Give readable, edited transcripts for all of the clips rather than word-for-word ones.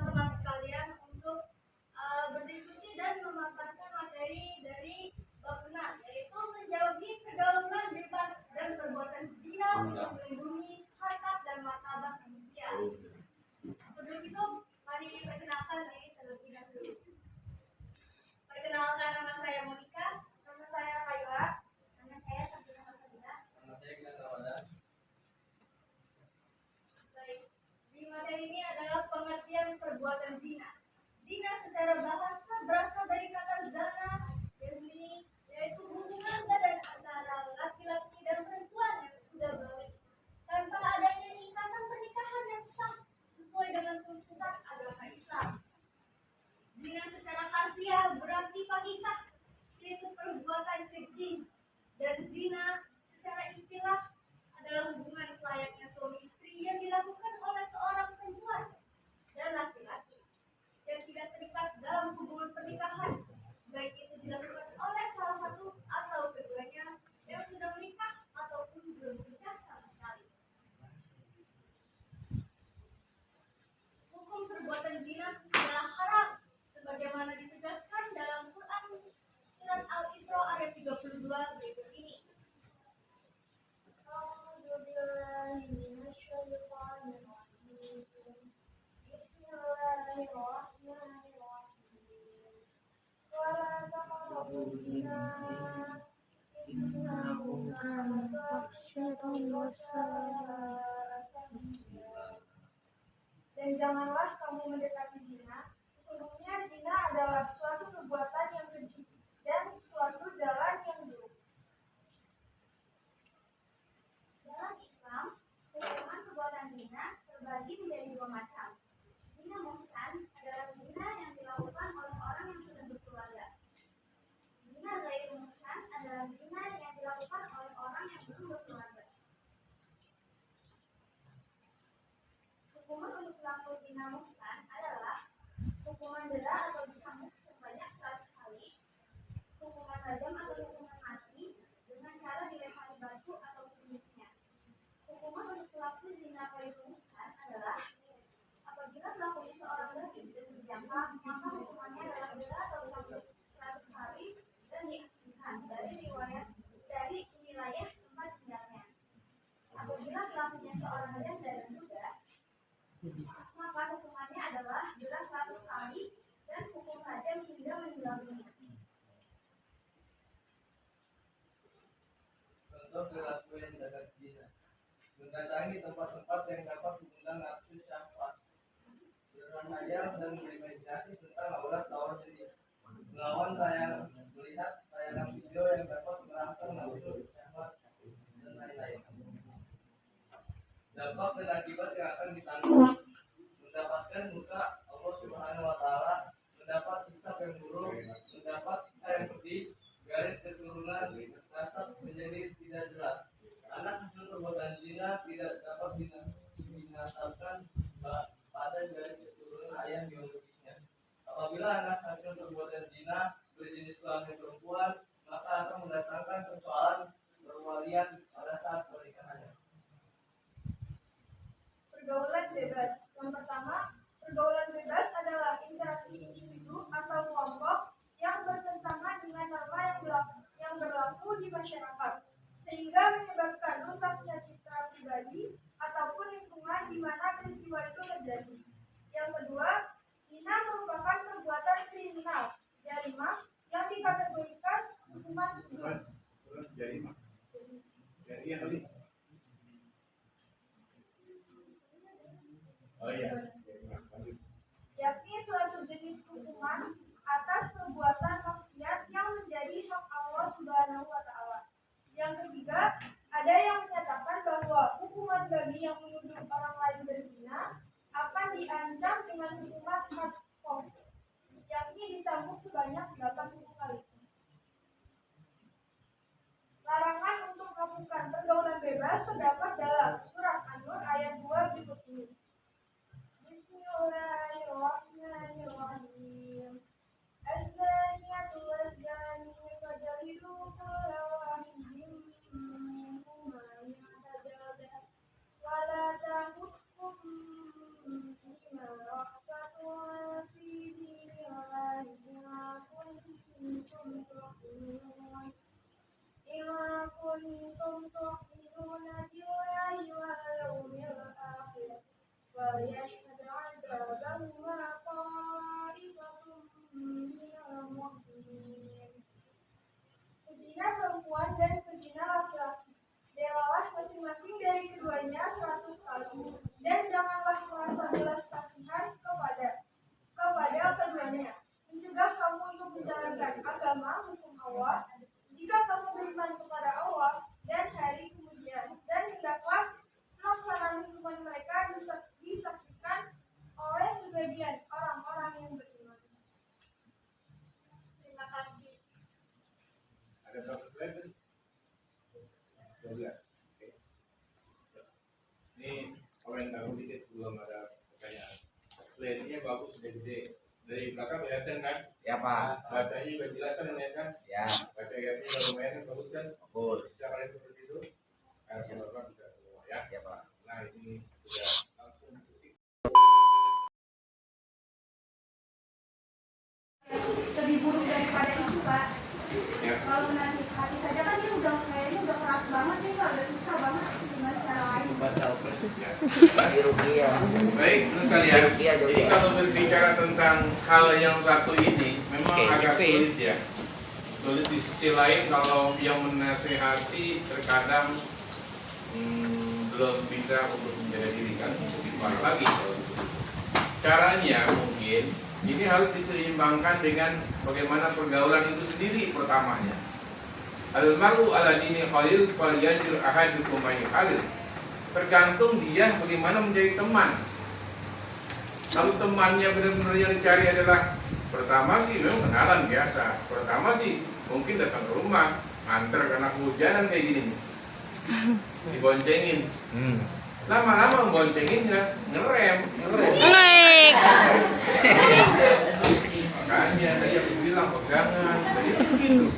teman-teman sekalian untuk berdiskusi dan memaparkan materi dari bab 6, yaitu menjauhi pergaulan bebas dan perbuatan zina untuk melindungi harkat dan martabat manusia. Sebelum itu, mari perkenalkan diri terlebih dahulu. Perkenalkan, nama saya Monica, nama saya Kayla, nama saya Sabina Masabila. Nama saya Gina Tawada. Baik, di materi ini adalah pengertian perbuatan zina. Zina secara bahasa berasal dari kata zana, yaitu hubungan badan antara laki-laki dan perempuan yang sudah balik tanpa adanya ikatan pernikahan yang sah sesuai dengan tuntutan agama Islam. Zina secara harfiah berarti pahisah, yaitu perbuatan keji, dan zina secara istilah adalah hubungan selayaknya suami istri yang dilakukan oleh seorang perempuan dan laki-laki yang tidak terikat dalam hubungan pernikahan, baik itu dilakukan oleh salah satu atau keduanya yang sudah menikah ataupun belum menikah sama sekali. Hukum perbuatan zina adalah haram sebagaimana ditegaskan dalam Quran surat Al-Isra ayat 32 berikut ini. Dan janganlah kamu mendekati zina. Sesungguhnya zina adalah suatu perbuatan yang keji dan suatu jalan yang buruk. Dalam Islam, hukuman perbuatan zina terbagi menjadi dua macam. Zina muhsan adalah zina yang dilakukan oleh orang yang sudah berkeluarga. Zina ghairu muhsan adalah zina yang dilakukan oleh orang yang belum berkeluarga. Hukuman untuk pelaku zina muhsan adalah hukuman denda atau dicambuk sebanyak 100 kali, hukuman rajam atau hukuman mati dengan cara dilempari batu atau sejenisnya. Hukuman untuk pelaku zina ghairu muhsan adalah apabila pelakunya seorang gadis dan berjangka, maka hukumannya adalah denda atau cambuk 100 kali dan diasingkan dari wilayah tempat tinggalnya. Apabila pelakunya seorang janda dan duda, maka hukumannya adalah denda 100 kali dan hukum rajam hingga meninggal dunia. Contoh perilaku yang dapat zina: mendatangi tempat-tempat yang dapat mengundang nafsu syahwat, berhayal dan berimajinasi tentang aurat lawan jenis, melawan melihat tayangan video yang dapat merangsang nafsu syahwat, dan lain-lain. Dampak dan akibat yang akan ditanggung: mendapatkan muka Allah Subhanahu wa Ta'ala, mendapat hisab yang buruk, mendapat siksa yang pedih, garis keturunan nasab menjadi tidak jelas, anak hasil perbuatan zina tidak dapat dinasabkan pada garis keturunan ayah biologisnya. Apabila anak hasil perbuatan zina berjenis kelamin perempuan, maka akan mendatangkan persoalan perwalian pada saat pernikahannya. Pergaulan bebas. Yang pertama, pergaulan bebas adalah interaksi individu atau kelompok yang bertentangan dengan norma yang berlaku di masyarakat, sehingga menyebabkan rusaknya citra pribadi ataupun lingkungan di mana peristiwa itu terjadi. Yang kedua, zina merupakan perbuatan kriminal, jarimah, yang dikategorikan hukuman Jarimah. Oh iya. Yakni suatu jenis hukuman atas perbuatan maksiat yang menjadi hak Allah Subhanahu wa Ta'ala. Yang ketiga, ada yang menyatakan bahwa hukuman bagi yang menuduh orang lain berzina akan diancam dengan hukuman hadqof, yakni dicambuk sebanyak 80 kali. Larangan untuk melakukan pergaulan bebas terdapat dalam surat An-Nur ayat 2 berikut ini. disaksikan oleh sebagian orang-orang yang beriman. Terima kasih. Ada berapa slide tadi? 12. Oke. Ini komentar sedikit sebelum ada pertanyaan. Slide-nya bagus, sudah gede. Dari belakang kelihatan kan? Ya Pak. Bacanya juga jelas kan, lihat kan? Ya. Baca ayatnya juga lumayan bagus kan? Bagus. Bisa kalian seperti itu? Bapak bisa semua ya. Ya Pak. Nah ini sudah langsung ketik. Lebih buruk daripada itu, Pak. Ya. Kalau nasihati saja kan dia udah kayaknya udah keras banget nih, Pak. Udah susah banget gimana cara lain. Bagi rupiah. Baik, sekalian. Jadi kalau berbicara tentang hal yang satu ini, memang agak sulit ya. Sulit di sisi lain kalau yang menasehati terkadang belum bisa untuk menjaga diri kan, lebih parah lagi. Caranya mungkin ini harus diseimbangkan dengan bagaimana pergaulan itu sendiri pertamanya. Al-maru ala dini khalil fal yajur ahadukum may khalil. Tergantung dia bagaimana mencari teman. Kalau temannya benar-benar yang dicari adalah pertama sih memang kenalan biasa. Pertama sih mungkin datang ke rumah, antar karena hujanan kayak gini nih. Diboncengin. Lama-lama memboncengin ya ngerem. Makanya tadi aku bilang pegangan, tadi begitu.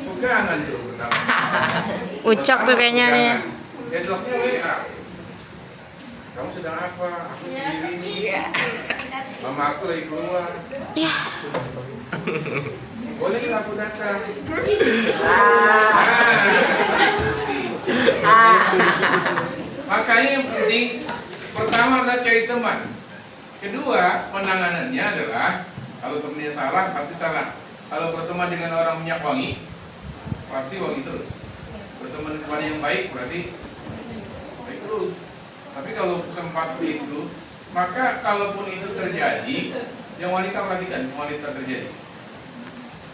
Pegangan tuh pertama. Ucok tuh kayaknya nih. Besoknya WA. Kamu sedang apa? Aku sendiri nih. Mama aku lagi keluar. Boleh nggak aku datang? Makanya yang penting pertama adalah cari teman. Kedua, penanganannya adalah kalau temannya salah, pasti salah. Kalau berteman dengan orang minyak wangi, pasti wangi terus. Berteman dengan yang baik, berarti baik terus. Tapi kalau sempat itu, maka kalaupun itu terjadi, yang wanita perhatikan, yang wanita terjadi.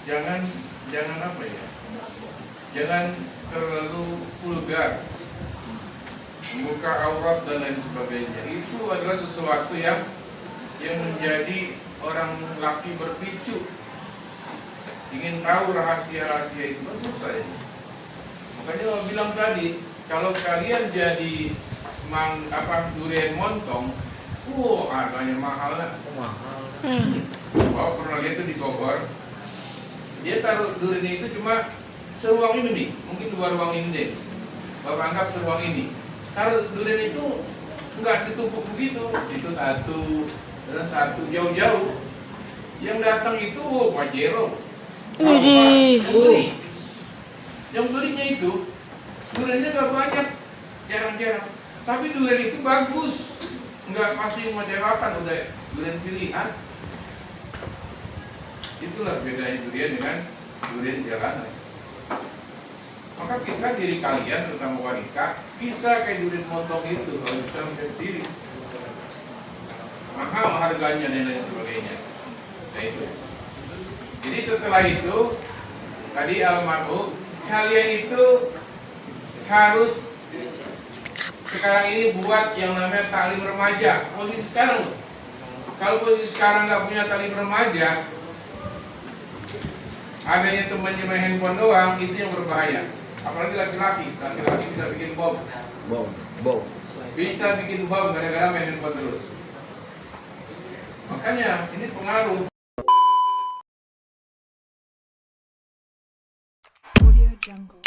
Jangan apa ya? Jangan terlalu vulgar, membuka aurat dan lain sebagainya. Itu adalah sesuatu yang menjadi orang laki berpicu, ingin tahu rahasia-rahasia itu kan susah ya. Makanya saya bilang tadi, kalau kalian jadi durian montong, harganya mahal lah. Pernah lihat itu di Bogor, dia taruh durian itu cuma seruang ini nih, mungkin 2 ruang ini deh. Bapak anggap seruang ini. Taruh durian itu enggak ditumpuk begitu, itu satu dan satu jauh-jauh. Yang datang itu Pajero. Yang belinya itu duriannya nggak banyak, jarang-jarang. Tapi durian itu bagus, nggak pasti mengecewakan, udah durian pilihan. Itulah bedanya durian dengan durian jalanan. Maka kita diri kalian, terutama wanita, bisa kayak durian montong itu kalau bisa menjadi diri. Mahal harganya dan lain sebagainya. Nah itu. Jadi setelah itu tadi almarhum, kalian itu harus sekarang ini buat yang namanya taklim remaja. Posisi sekarang loh. Kalau posisi sekarang nggak punya taklim remaja, adanya temannya main handphone doang, itu yang berbahaya. Apalagi laki-laki bisa bikin bom. Bisa bikin bom gara-gara main handphone terus. Makanya ini pengaruh. Audio Jungle.